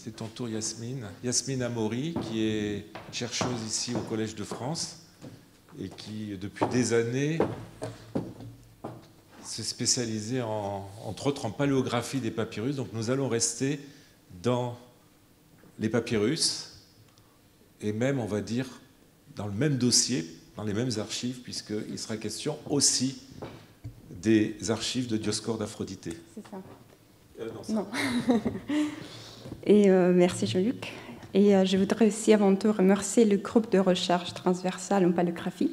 C'est ton tour, Yasmine. Yasmine Amaury, qui est chercheuse ici au Collège de France et qui, depuis des années, s'est spécialisée, entre autres, en paléographie des papyrus. Donc nous allons rester dans les papyrus et même, on va dire, dans le même dossier, dans les mêmes archives, puisqu'il sera question aussi des archives de Dioscorde d'Aphrodite. C'est ça. Non. Et merci Jean-Luc. Et je voudrais aussi avant tout remercier le groupe de recherche transversale en paléographie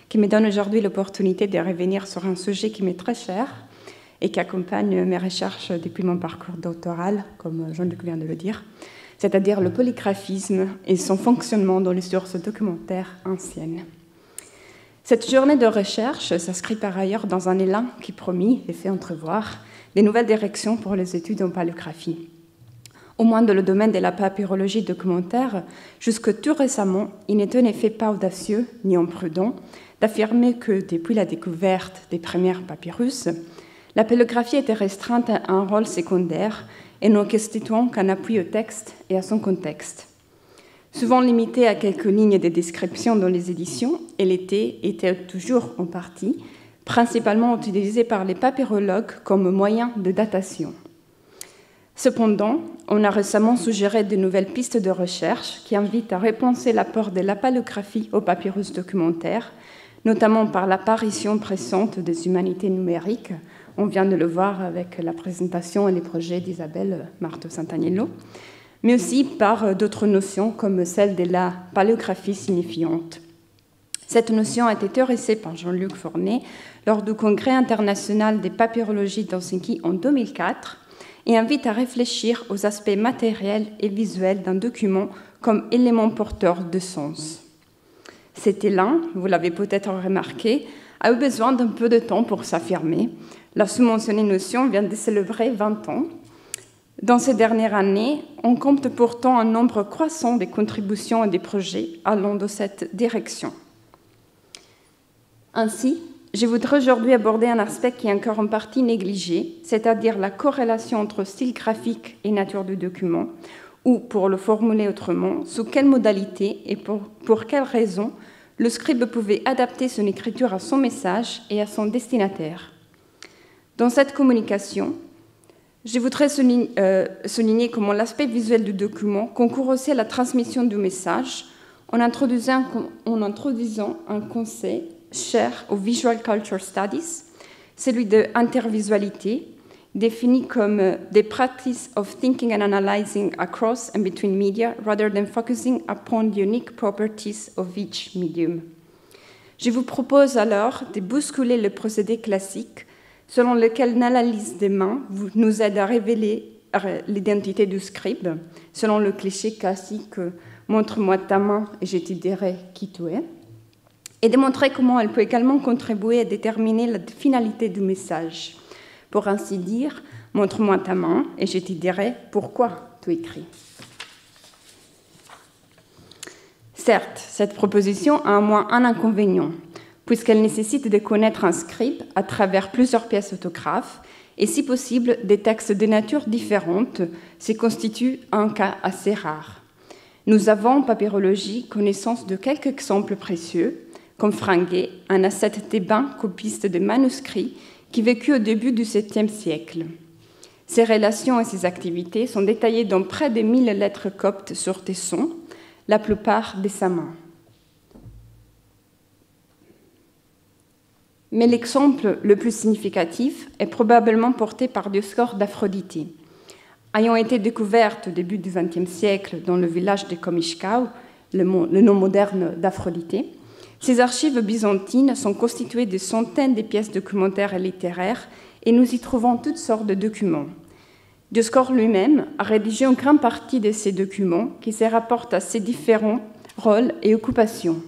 qui me donne aujourd'hui l'opportunité de revenir sur un sujet qui m'est très cher et qui accompagne mes recherches depuis mon parcours doctoral, comme Jean-Luc vient de le dire, c'est-à-dire le polygraphisme et son fonctionnement dans les sources documentaires anciennes. Cette journée de recherche s'inscrit par ailleurs dans un élan qui promet et fait entrevoir des nouvelles directions pour les études en paléographie. Au moins dans le domaine de la papyrologie documentaire, jusque tout récemment, il n'était en effet pas audacieux ni imprudent d'affirmer que depuis la découverte des premiers papyrus, la paléographie était restreinte à un rôle secondaire et ne constituant qu'un appui au texte et à son contexte. Souvent limitée à quelques lignes de description dans les éditions, elle était toujours en partie, principalement utilisée par les papyrologues comme moyen de datation. Cependant, on a récemment suggéré de nouvelles pistes de recherche qui invitent à repenser l'apport de la paléographie au papyrus documentaire, notamment par l'apparition pressante des humanités numériques. On vient de le voir avec la présentation et les projets d'Isabelle Marto-Santaniello, mais aussi par d'autres notions comme celle de la paléographie signifiante. Cette notion a été théorisée par Jean-Luc Fournet lors du Congrès international des papyrologies d'Helsinki en 2004 et invite à réfléchir aux aspects matériels et visuels d'un document comme élément porteur de sens. Cet élan, vous l'avez peut-être remarqué, a eu besoin d'un peu de temps pour s'affirmer. La sous-mentionnée notion vient de célébrer 20 ans. Dans ces dernières années, on compte pourtant un nombre croissant de contributions et de projets allant dans cette direction. Ainsi, je voudrais aujourd'hui aborder un aspect qui est encore en partie négligé, c'est-à-dire la corrélation entre style graphique et nature du document, ou, pour le formuler autrement, sous quelle modalité et pour quelles raisons le scribe pouvait adapter son écriture à son message et à son destinataire. Dans cette communication, je voudrais souligner comment l'aspect visuel du document concourt aussi à la transmission du message en introduisant un concept cher aux Visual Culture Studies, celui de intervisualité, défini comme « the practice of thinking and analyzing across and between media rather than focusing upon the unique properties of each medium ». Je vous propose alors de bousculer le procédé classique selon lequel l'analyse des mains nous aide à révéler l'identité du scribe, selon le cliché classique « montre-moi ta main et je te dirai qui tu es », et démontrer comment elle peut également contribuer à déterminer la finalité du message. Pour ainsi dire, montre-moi ta main et je te dirai pourquoi tu écris. Certes, cette proposition a au moins un inconvénient, puisqu'elle nécessite de connaître un scribe à travers plusieurs pièces autographes et, si possible, des textes de nature différente, ce qui constitue un cas assez rare. Nous avons en papyrologie connaissance de quelques exemples précieux, comme Franguet, un ascète thébain copiste de manuscrits qui vécut au début du VIIe siècle. Ses relations et ses activités sont détaillées dans près de 1000 lettres coptes sur tesson, la plupart de sa main. Mais l'exemple le plus significatif est probablement porté par Dioscorde d'Aphrodite. Ayant été découverte au début du XXe siècle dans le village de Komichkau, le nom moderne d'Aphrodite, ces archives byzantines sont constituées de centaines de pièces documentaires et littéraires et nous y trouvons toutes sortes de documents. Dioscorde lui-même a rédigé une grande partie de ces documents qui se rapportent à ses différents rôles et occupations.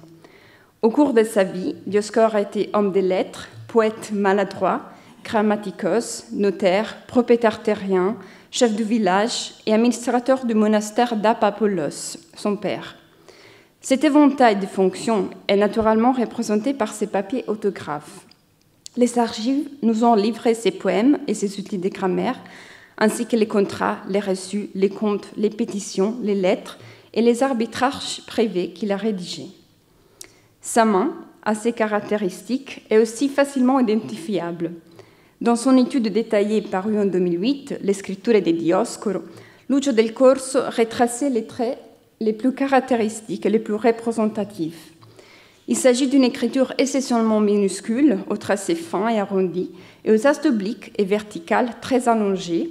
Au cours de sa vie, Dioscorde a été homme de lettres, poète maladroit, grammaticos, notaire, propriétaire terrien, chef du village et administrateur du monastère d'Apapollos, son père. Cet éventail de fonctions est naturellement représenté par ses papiers autographes. Les archives nous ont livré ses poèmes et ses outils de grammaire, ainsi que les contrats, les reçus, les comptes, les pétitions, les lettres et les arbitrages privés qu'il a rédigés. Sa main, assez caractéristique, est aussi facilement identifiable. Dans son étude détaillée parue en 2008, Les Scritture di Dioscoro, Lucio Del Corso retraçait les traits les plus caractéristiques et les plus représentatifs. Il s'agit d'une écriture essentiellement minuscule, aux tracés fins et arrondis, et aux astes obliques et verticales très allongés,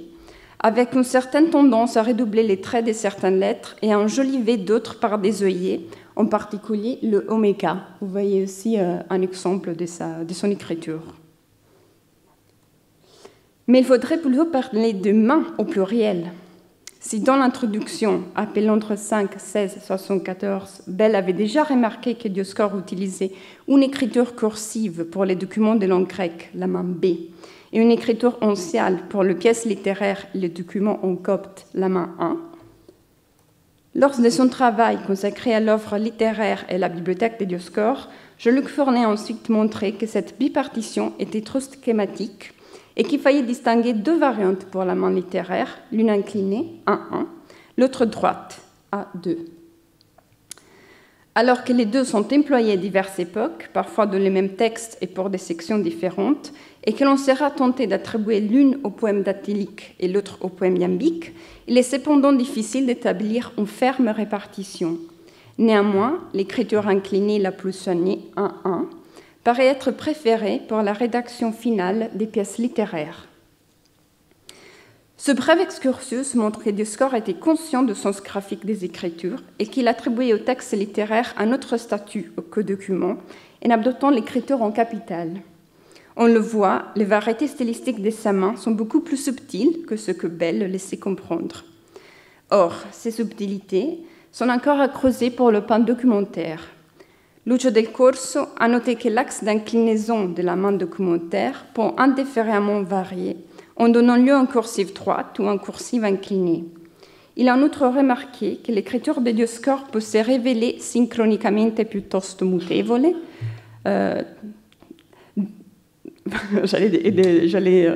avec une certaine tendance à redoubler les traits de certaines lettres et à enjoliver d'autres par des œillets, en particulier le oméga. Vous voyez aussi un exemple de son écriture. Mais il faudrait plutôt parler de mains au pluriel. Si dans l'introduction, appelée Londres 5, 16, 74, Bell avait déjà remarqué que Dioscore utilisait une écriture cursive pour les documents de langue grecque, la main B, et une écriture onciale pour les pièces littéraires et les documents en copte, la main 1, lors de son travail consacré à l'œuvre littéraire et la bibliothèque de Dioscore, Jean-Luc Fournet a ensuite montré que cette bipartition était trop schématique et qu'il fallait distinguer deux variantes pour la main littéraire, l'une inclinée, 1-1, l'autre droite, A2. Alors que les deux sont employés à diverses époques, parfois dans les mêmes textes et pour des sections différentes, et que l'on sera tenté d'attribuer l'une au poème datylique et l'autre au poème iambique, il est cependant difficile d'établir une ferme répartition. Néanmoins, l'écriture inclinée la plus soignée, 1-1, paraît être préférée pour la rédaction finale des pièces littéraires. Ce bref excursus montre que Dioscore était conscient du sens graphique des écritures et qu'il attribuait au texte littéraire un autre statut que document, en adoptant l'écriture en capitale. On le voit, les variétés stylistiques de sa main sont beaucoup plus subtiles que ce que Bell laissait comprendre. Or, ces subtilités sont encore à creuser pour le pan documentaire. Lucio Del Corso a noté que l'axe d'inclinaison de la main documentaire peut indifféremment varier en donnant lieu à une cursive droite ou à une cursive inclinée. Il a en outre remarqué que l'écriture de Dioscore peut se révéler sincronicamente piuttosto mutevole. J'allais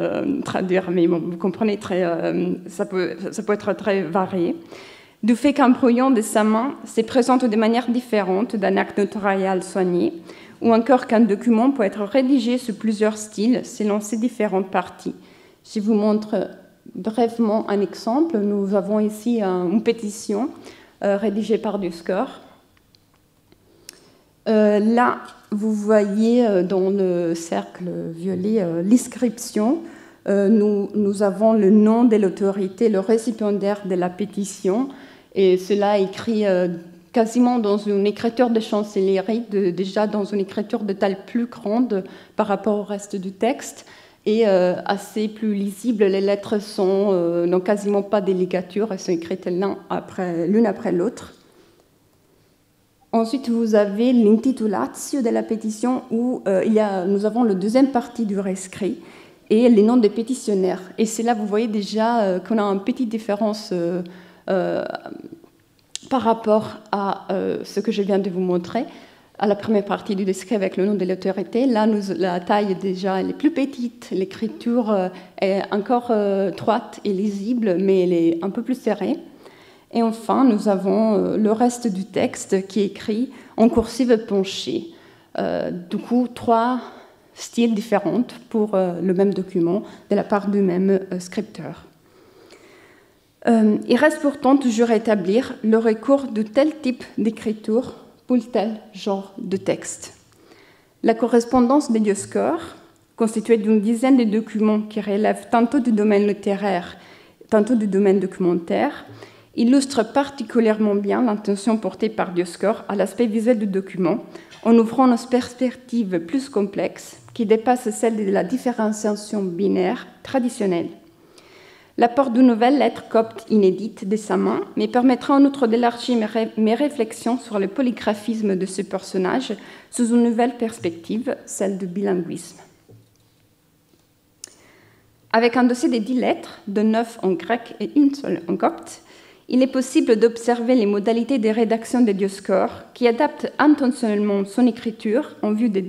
traduire, mais bon, vous comprenez, ça peut être très varié. Du fait qu'un brouillon de sa main se présente de manière différente d'un acte notarial soigné, ou encore qu'un document peut être rédigé sous plusieurs styles selon ses différentes parties. Je vous montre brièvement un exemple. Nous avons ici une pétition rédigée par Dioscore. Là, vous voyez dans le cercle violet l'inscription. Nous avons le nom de l'autorité, le récipiendaire de la pétition, et cela est écrit quasiment dans une écriture de chancellerie, déjà dans une écriture de taille plus grande par rapport au reste du texte, et assez plus lisible. Les lettres n'ont quasiment pas de ligature, elles sont écrites l'une après l'autre. Ensuite, vous avez l'intitulatio de la pétition où nous avons la deuxième partie du rescrit et les noms des pétitionnaires. Et c'est là, vous voyez déjà qu'on a une petite différence par rapport à ce que je viens de vous montrer, à la première partie du rescrit avec le nom de l'autorité. Là, la taille déjà elle est plus petite, l'écriture est encore droite et lisible, mais elle est un peu plus serrée. Et enfin, nous avons le reste du texte qui est écrit en cursive penchée. Du coup, 3 styles différents pour le même document de la part du même scripteur. Il reste pourtant toujours à établir le recours de tel type d'écriture pour tel genre de texte. La correspondance de Dioscore, constituée d'une dizaine de documents qui relèvent tantôt du domaine littéraire, tantôt du domaine documentaire, illustre particulièrement bien l'intention portée par Dioscore à l'aspect visuel du document, en ouvrant une perspective plus complexe qui dépasse celle de la différenciation binaire traditionnelle. L'apport d'une nouvelle lettre copte inédite de sa main me permettra en outre d'élargir mes réflexions sur le polygraphisme de ce personnage sous une nouvelle perspective, celle du bilinguisme. Avec un dossier de 10 lettres, de 9 en grec et une seule en copte, il est possible d'observer les modalités de rédaction de Dioscore qui adaptent intentionnellement son écriture en vue de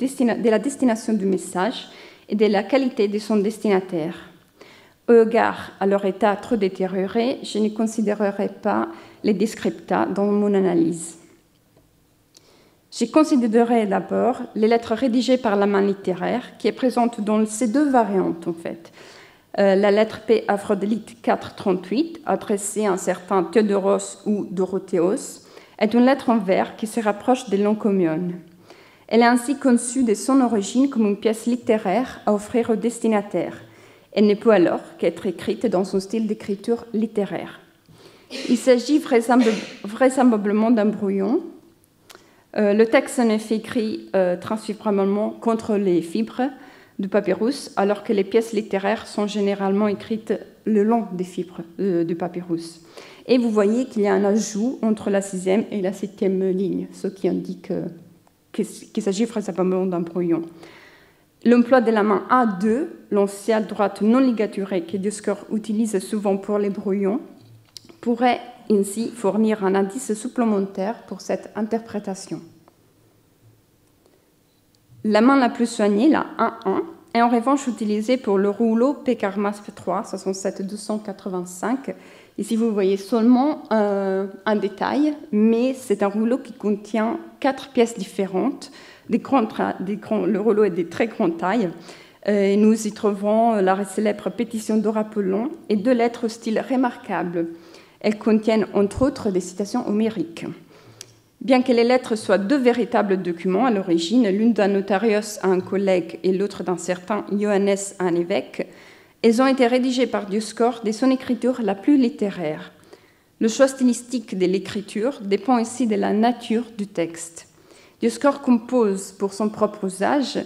la destination du message et de la qualité de son destinataire. Au égard à leur état trop détérioré, je ne considérerai pas les descripta dans mon analyse. Je considérerai d'abord les lettres rédigées par la main littéraire, qui est présente dans ces deux variantes, en fait. La lettre P Aphrodélite 438, adressée à un certain Théodoros ou Dorothéos, est une lettre en vers qui se rapproche des l'encomium. Elle est ainsi conçue de son origine comme une pièce littéraire à offrir au destinataire. Elle ne peut alors qu'être écrite dans son style d'écriture littéraire. Il s'agit vraisemblablement d'un brouillon. Le texte en effet écrit transfibrablement contre les fibres du papyrus, alors que les pièces littéraires sont généralement écrites le long des fibres du papyrus. Et vous voyez qu'il y a un ajout entre la 6e et la 7e ligne, ce qui indique qu'il s'agit vraisemblablement d'un brouillon. L'emploi de la main A2, l'ancienne droite non ligaturée que Dioscure utilise souvent pour les brouillons, pourrait ainsi fournir un indice supplémentaire pour cette interprétation. La main la plus soignée, la 1-1, est en revanche utilisée pour le rouleau Pécarmaspe 3, 67-285. Ici, vous voyez seulement un détail, mais c'est un rouleau qui contient 4 pièces différentes. Le rouleau est de très grande taille. Et nous y trouvons la célèbre pétition d'Or-Apollon et 2 lettres au style remarquable. Elles contiennent entre autres des citations homériques. Bien que les lettres soient 2 véritables documents à l'origine, l'une d'un notarios à un collègue et l'autre d'un certain Johannes à un évêque, elles ont été rédigées par Dioscore de son écriture la plus littéraire. Le choix stylistique de l'écriture dépend ici de la nature du texte. Dioscore compose pour son propre usage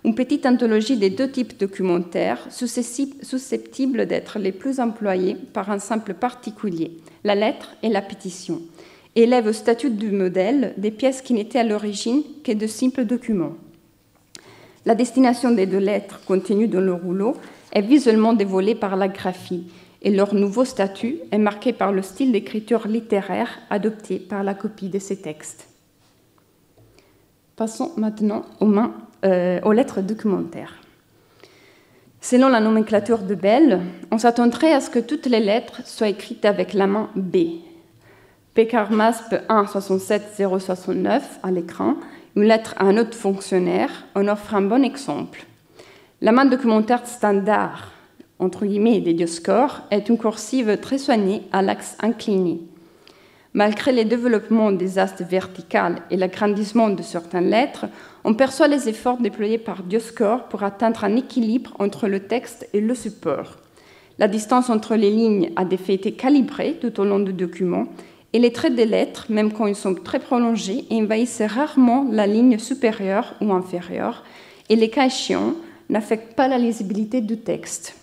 une petite anthologie des 2 types documentaires susceptibles d'être les plus employés par un simple particulier, la lettre et la pétition, et élève au statut du modèle des pièces qui n'étaient à l'origine que de simples documents. La destination des 2 lettres contenues dans le rouleau est visuellement dévoilée par la graphie, et leur nouveau statut est marqué par le style d'écriture littéraire adopté par la copie de ces textes. Passons maintenant aux lettres documentaires. Selon la nomenclature de Bell, on s'attendrait à ce que toutes les lettres soient écrites avec la main B. Pécarmaspe 1-67-069 à l'écran, une lettre à un autre fonctionnaire, en offre un bon exemple. La main documentaire standard, entre guillemets, des Dioscores, est une cursive très soignée à l'axe incliné. Malgré les développements des astes verticales et l'agrandissement de certaines lettres, on perçoit les efforts déployés par Dioscore pour atteindre un équilibre entre le texte et le support. La distance entre les lignes a des faits été calibrée tout au long du document, et les traits des lettres, même quand ils sont très prolongés, envahissent rarement la ligne supérieure ou inférieure, et les cas échéants n'affectent pas la lisibilité du texte.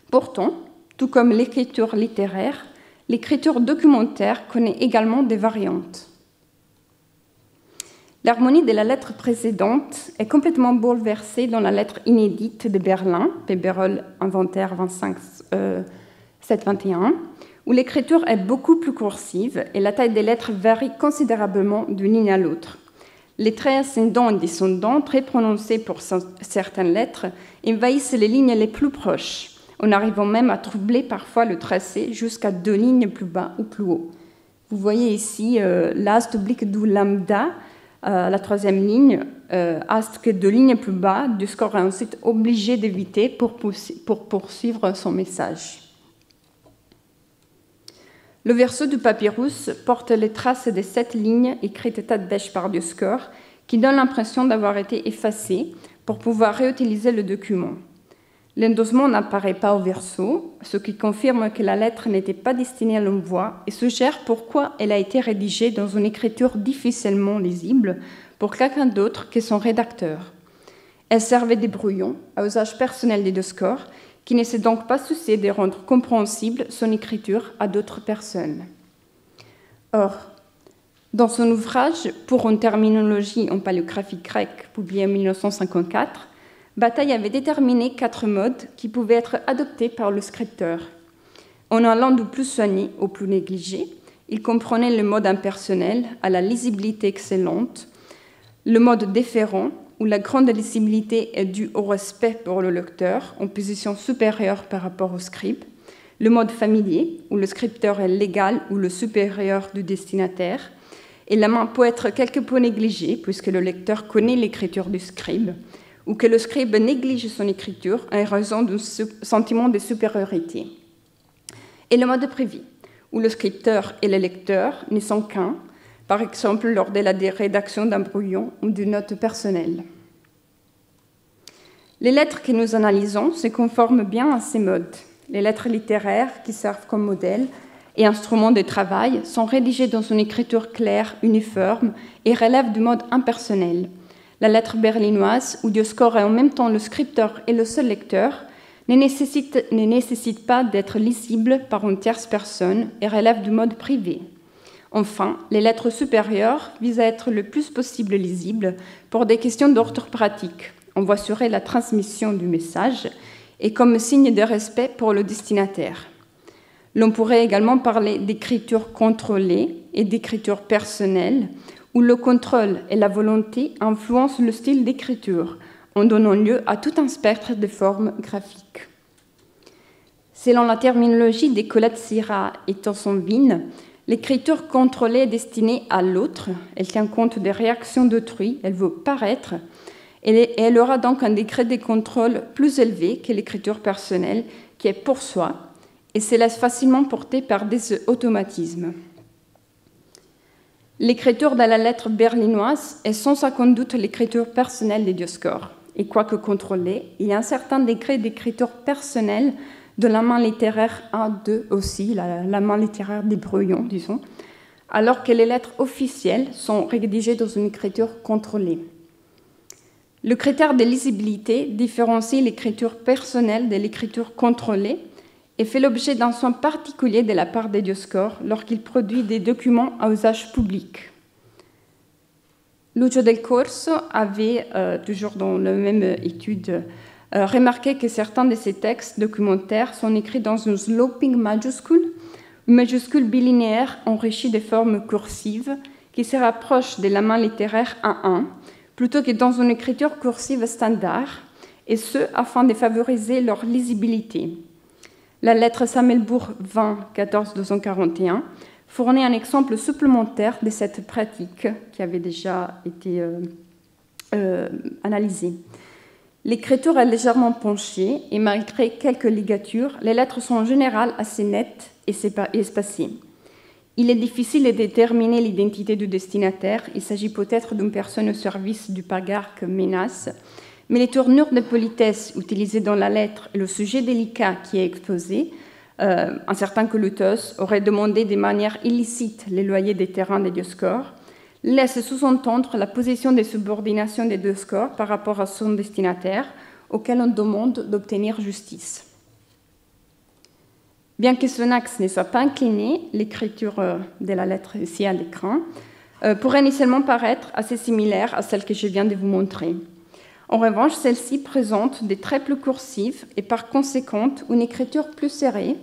Pourtant, tout comme l'écriture littéraire, l'écriture documentaire connaît également des variantes. L'harmonie de la lettre précédente est complètement bouleversée dans la lettre inédite de Berlin, Péberol Inventaire 25-721, où l'écriture est beaucoup plus cursive et la taille des lettres varie considérablement d'une ligne à l'autre. Les traits ascendants et descendants, très prononcés pour certaines lettres, envahissent les lignes les plus proches, en arrivant même à troubler parfois le tracé jusqu'à 2 lignes plus bas ou plus haut. Vous voyez ici l'astre oblique du lambda, la 3e ligne, astre que 2 lignes plus bas, Dioscore est ensuite obligé d'éviter pour poursuivre son message. Le verso du papyrus porte les traces de 7 lignes écrites tête bêche par Dioscore, qui donnent l'impression d'avoir été effacées pour pouvoir réutiliser le document. L'endossement n'apparaît pas au verso, ce qui confirme que la lettre n'était pas destinée à l'envoi et suggère pourquoi elle a été rédigée dans une écriture difficilement lisible pour quelqu'un d'autre que son rédacteur. Elle servait de brouillon à usage personnel de Dioscore, qui ne s'est donc pas soucié de rendre compréhensible son écriture à d'autres personnes. Or, dans son ouvrage « Pour une terminologie en paléographie grecque » publié en 1954, Bataille avait déterminé 4 modes qui pouvaient être adoptés par le scripteur. En allant du plus soigné au plus négligé, il comprenait le mode impersonnel à la lisibilité excellente, le mode déférent où la grande lisibilité est due au respect pour le lecteur, en position supérieure par rapport au scribe, le mode familier, où le scripteur est l'égal ou le supérieur du destinataire, et la main peut être quelque peu négligée, puisque le lecteur connaît l'écriture du scribe, ou que le scribe néglige son écriture en raison d'un sentiment de supériorité. Et le mode privé, où le scripteur et le lecteur ne sont qu'un, par exemple lors de la rédaction d'un brouillon ou d'une note personnelle. Les lettres que nous analysons se conforment bien à ces modes. Les lettres littéraires, qui servent comme modèle et instrument de travail, sont rédigées dans une écriture claire, uniforme et relèvent du mode impersonnel. La lettre berlinoise, où Dioscor est en même temps le scripteur et le seul lecteur, ne nécessite pas d'être lisible par une tierce personne et relève du mode privé. Enfin, les lettres supérieures visent à être le plus possible lisibles pour des questions d'ordre pratique. On va assurer la transmission du message et comme signe de respect pour le destinataire. L'on pourrait également parler d'écriture contrôlée et d'écriture personnelle, où le contrôle et la volonté influencent le style d'écriture, en donnant lieu à tout un spectre de formes graphiques. Selon la terminologie des Colette Syrah et Thomson Vine, l'écriture contrôlée est destinée à l'autre, elle tient compte des réactions d'autrui, elle veut paraître, et elle aura donc un degré de contrôle plus élevé que l'écriture personnelle, qui est pour soi, et se laisse facilement porter par des automatismes. L'écriture de la lettre berlinoise est sans aucun doute l'écriture personnelle de Dioscor. Et quoique contrôlée, il y a un certain degré d'écriture personnelle de la main littéraire A2 aussi, la main littéraire des brouillons, disons, alors que les lettres officielles sont rédigées dans une écriture contrôlée. Le critère de lisibilité différencie l'écriture personnelle de l'écriture contrôlée et fait l'objet d'un soin particulier de la part de Dioscor lorsqu'il produit des documents à usage public. Lucio Del Corso avait, toujours dans la même étude, remarqué que certains de ces textes documentaires sont écrits dans une sloping majuscule, une majuscule bilinéaire enrichie de formes cursives qui se rapproche de la main littéraire A1, plutôt que dans une écriture cursive standard, et ce, afin de favoriser leur lisibilité. La lettre Sammelbourg 20 14 241 fournit un exemple supplémentaire de cette pratique qui avait déjà été analysée. L'écriture est légèrement penchée et malgré quelques ligatures, les lettres sont en général assez nettes et espacées. Il est difficile de déterminer l'identité du destinataire. Il s'agit peut-être d'une personne au service du pagarque Ménas, mais les tournures de politesse utilisées dans la lettre et le sujet délicat qui est exposé, un certain Colutos aurait demandé de manière illicite les loyers des terrains de Dioscor, laisse sous-entendre la position de subordination de Dioscor par rapport à son destinataire, auquel on demande d'obtenir justice. Bien que son axe ne soit pas incliné, l'écriture de la lettre ici à l'écran pourrait initialement paraître assez similaire à celle que je viens de vous montrer. En revanche, celle-ci présente des traits plus cursifs et par conséquent une écriture plus serrée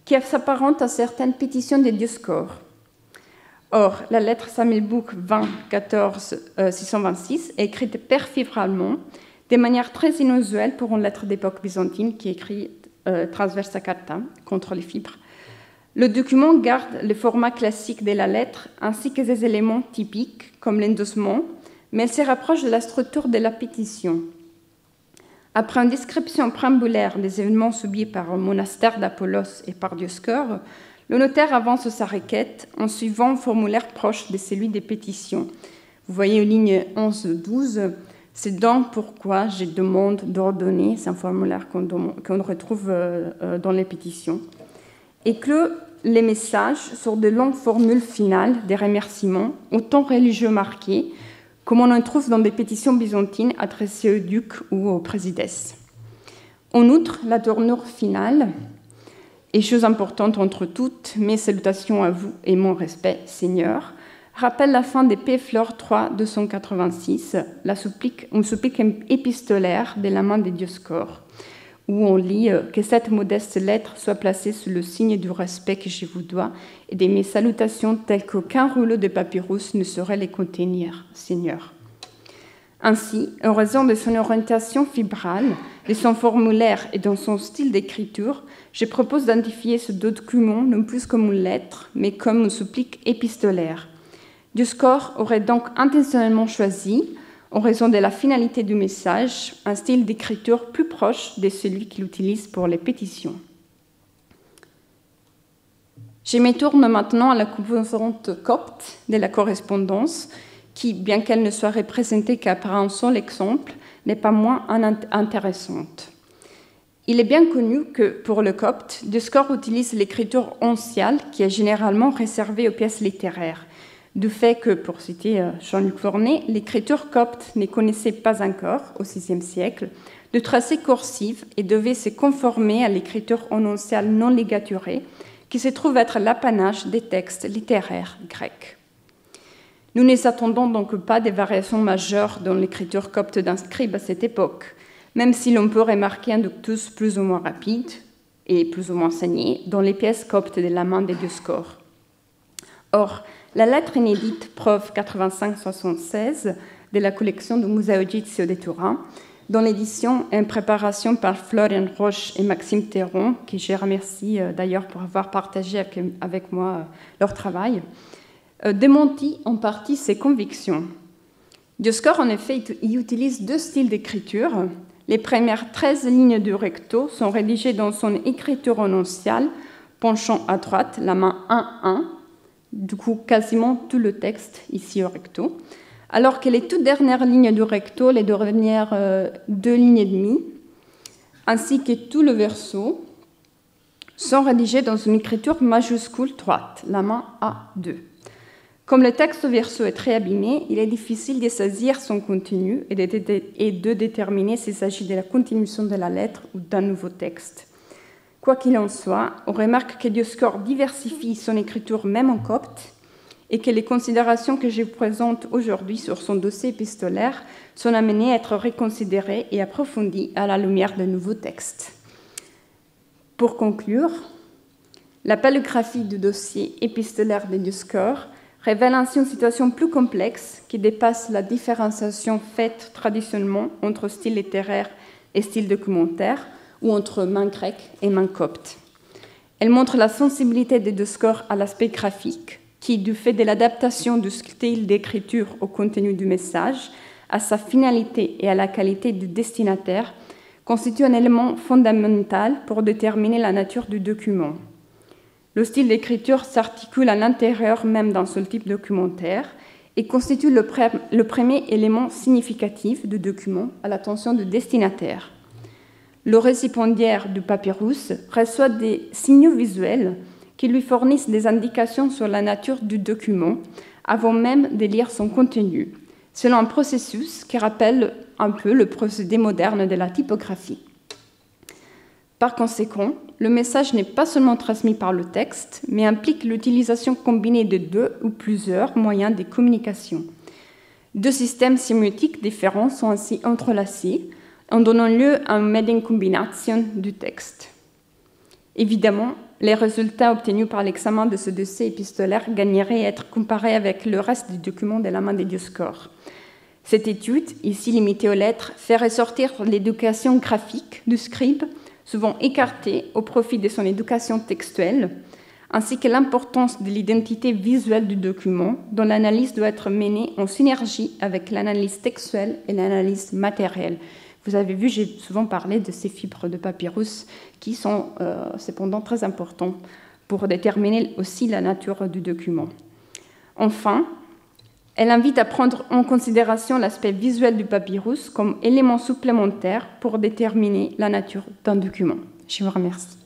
qui s'apparente à certaines pétitions de Dioscor. Or, la lettre Sammelbourg 20 14 626 est écrite perfibralement, de manière très inusuelle pour une lettre d'époque byzantine qui écrit transversa carta, contre les fibres. Le document garde le format classique de la lettre ainsi que des éléments typiques comme l'endossement, mais elle se rapproche de la structure de la pétition. Après une description préambulaire des événements subis par le monastère d'Apollos et par Dioscor, le notaire avance sa requête en suivant un formulaire proche de celui des pétitions. Vous voyez aux lignes 11-12, c'est donc pourquoi je demande d'ordonner, c'est un formulaire qu'on retrouve dans les pétitions, et que les messages sur de longues formules finales, des remerciements, au ton religieux marqué, comme on en trouve dans des pétitions byzantines adressées au duc ou au présidès. En outre, la tournure finale, et chose importante entre toutes, mes salutations à vous et mon respect, Seigneur, rappelle la fin des P-Fleur 3 286, une supplique épistolaire de la main de Dioscor, où on lit que cette modeste lettre soit placée sous le signe du respect que je vous dois et de mes salutations telles qu'aucun rouleau de papyrus ne saurait les contenir, Seigneur. Ainsi, en raison de son orientation fibrale, de son formulaire et de son style d'écriture, je propose d'identifier ce document non plus comme une lettre, mais comme une supplique épistolaire. Dioscore aurait donc intentionnellement choisi, en raison de la finalité du message, un style d'écriture plus proche de celui qu'il utilise pour les pétitions. Je me tourne maintenant à la composante copte de la correspondance, qui, bien qu'elle ne soit représentée qu'à par un seul exemple, n'est pas moins intéressante. Il est bien connu que, pour le copte, Dioscore utilise l'écriture onciale, qui est généralement réservée aux pièces littéraires, du fait que, pour citer Jean-Luc Fournet, l'écriture copte ne connaissait pas encore, au VIe siècle, de tracé cursif et devait se conformer à l'écriture onciale non ligaturée, qui se trouve être l'apanage des textes littéraires grecs. Nous ne attendons donc pas des variations majeures dans l'écriture copte d'un scribe à cette époque, même si l'on peut remarquer un ductus plus ou moins rapide et plus ou moins saigné dans les pièces coptes de la main de Dioscore. Or, la lettre inédite preuve 85-76 de la collection du Museo Egizio de Turin, dont l'édition est en préparation par Florian Roche et Maxime Théron, qui je remercie d'ailleurs pour avoir partagé avec moi leur travail, démentit en partie ses convictions. Dioscore, en effet, y utilise deux styles d'écriture. Les premières 13 lignes du recto sont rédigées dans son écriture onciale, penchant à droite, la main 1-1, du coup quasiment tout le texte ici au recto, alors que les toutes dernières lignes du recto, les dernières 2 lignes et demie, ainsi que tout le verso, sont rédigées dans une écriture majuscule droite, la main A2. Comme le texte au verso est très abîmé, il est difficile de saisir son contenu et de déterminer s'il s'agit de la continuation de la lettre ou d'un nouveau texte. Quoi qu'il en soit, on remarque que Dioscore diversifie son écriture même en copte et que les considérations que je vous présente aujourd'hui sur son dossier épistolaire sont amenées à être reconsidérées et approfondies à la lumière de nouveaux textes. Pour conclure, la paléographie du dossier épistolaire de Dioscore révèle ainsi une situation plus complexe qui dépasse la différenciation faite traditionnellement entre style littéraire et style documentaire, ou entre main grecque et main copte. Elle montre la sensibilité de Dioscore à l'aspect graphique, qui, du fait de l'adaptation du style d'écriture au contenu du message, à sa finalité et à la qualité du destinataire, constitue un élément fondamental pour déterminer la nature du document. Le style d'écriture s'articule à l'intérieur même d'un seul type documentaire et constitue le premier élément significatif du document à l'attention du destinataire. Le récipiendaire du papyrus reçoit des signaux visuels qui lui fournissent des indications sur la nature du document avant même de lire son contenu, selon un processus qui rappelle un peu le procédé moderne de la typographie. Par conséquent, le message n'est pas seulement transmis par le texte, mais implique l'utilisation combinée de deux ou plusieurs moyens de communication. Deux systèmes sémiotiques différents sont ainsi entrelacés, en donnant lieu à un made in combination du texte. Évidemment, les résultats obtenus par l'examen de ce dossier épistolaire gagneraient à être comparés avec le reste du document de la main de Dioscore. Cette étude, ici limitée aux lettres, fait ressortir l'éducation graphique du scribe, souvent écartée au profit de son éducation textuelle, ainsi que l'importance de l'identité visuelle du document, dont l'analyse doit être menée en synergie avec l'analyse textuelle et l'analyse matérielle. Vous avez vu, j'ai souvent parlé de ces fibres de papyrus qui sont cependant très importantes pour déterminer aussi la nature du document. Enfin, elle invite à prendre en considération l'aspect visuel du papyrus comme élément supplémentaire pour déterminer la nature d'un document. Je vous remercie.